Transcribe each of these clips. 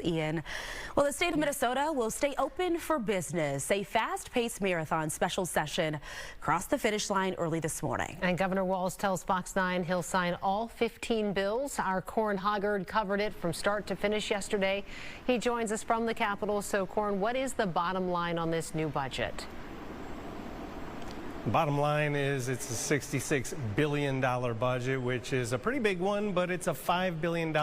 Ian. Well, the state of Minnesota will stay open for business. A fast-paced marathon special session crossed the finish line early this morning. And Governor Walz tells Fox 9 he'll sign all 15 bills. Our Corin Hoggard covered it from start to finish yesterday. He joins us from the Capitol. So, Corin, what is the bottom line on this new budget? Bottom line is it's a $66 billion budget, which is a pretty big one, but it's a $5 billion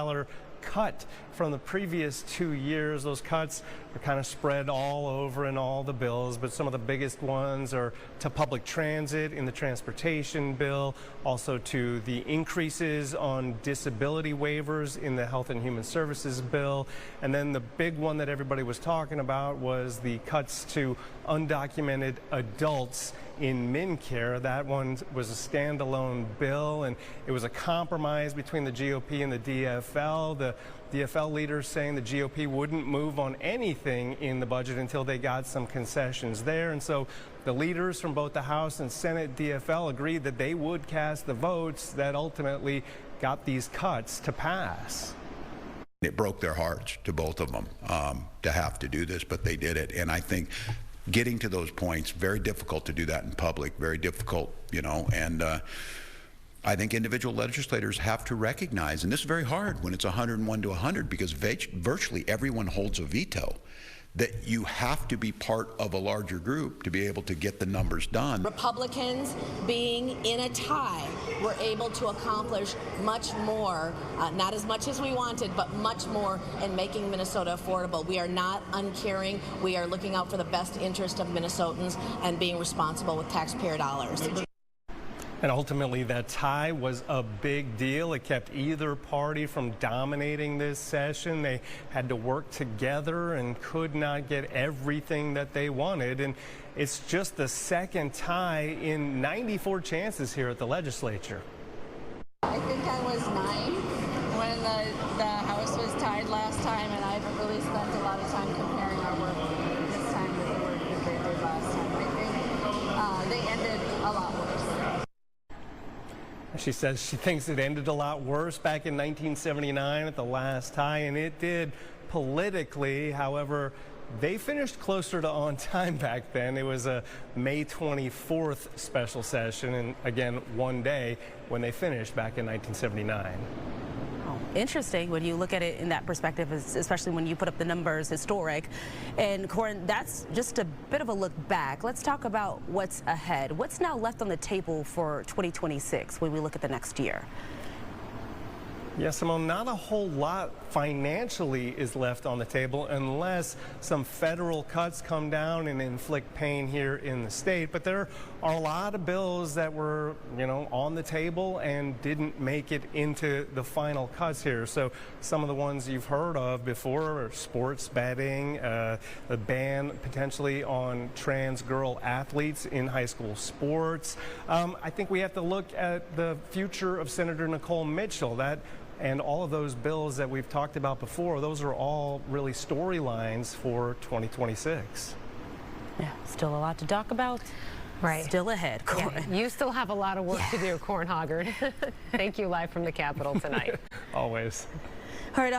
cut from the previous 2 years. Those cuts are kind of spread all over in all the bills, but some of the biggest ones are to public transit in the transportation bill, also to the increases on disability waivers in the Health and Human Services bill, and then the big one that everybody was talking about was the cuts to undocumented adults in MnCare. That one was a standalone bill, and it was a compromise between the GOP and the DFL. The DFL leaders saying the GOP wouldn't move on anything in the budget until they got some concessions there. And so the leaders from both the House and Senate DFL agreed that they would cast the votes that ultimately got these cuts to pass. It broke their hearts to both of them to have to do this, but they did it. And I think getting to those points, very difficult to do that in public, very difficult, you know, and I think individual legislators have to recognize, and this is very hard when it's 101 to 100 because virtually everyone holds a veto, that you have to be part of a larger group to be able to get the numbers done. Republicans, being in a tie, were able to accomplish much more, not as much as we wanted, but much more in making Minnesota affordable. We are not uncaring. We are looking out for the best interest of Minnesotans and being responsible with taxpayer dollars. And ultimately, that tie was a big deal. It kept either party from dominating this session. They had to work together and could not get everything that they wanted. And it's just the second tie in 94 chances here at the legislature. I think I was 9 when the House was tied last time, and I haven't really spent a lot of time comparing our work this time with the work that they did last time. I think they ended a lot worse. She says she thinks it ended a lot worse back in 1979 at the last tie, and it did politically. However, they finished closer to on time back then. It was a May 24th special session, and again, one day when they finished back in 1979. Interesting when you look at it in that perspective, especially when you put up the numbers, historic. And Corin, that's just a bit of a look back. Let's talk about what's ahead. What's now left on the table for 2026 when we look at the next year? Yes, Simone, not a whole lot financially is left on the table unless some federal cuts come down and inflict pain here in the state. But there are a lot of bills that were, on the table and didn't make it into the final cuts here. So some of the ones you've heard of before are sports betting, the ban potentially on trans girl athletes in high school sports. I think we have to look at the future of Senator Nicole Mitchell. And all of those bills that we've talked about before, those are all really storylines for 2026. Yeah, still a lot to talk about. Right. Still ahead, Corin. Yeah, you still have a lot of work to do, Corin Hoggard. Thank you, live from the Capitol tonight. Always. All right.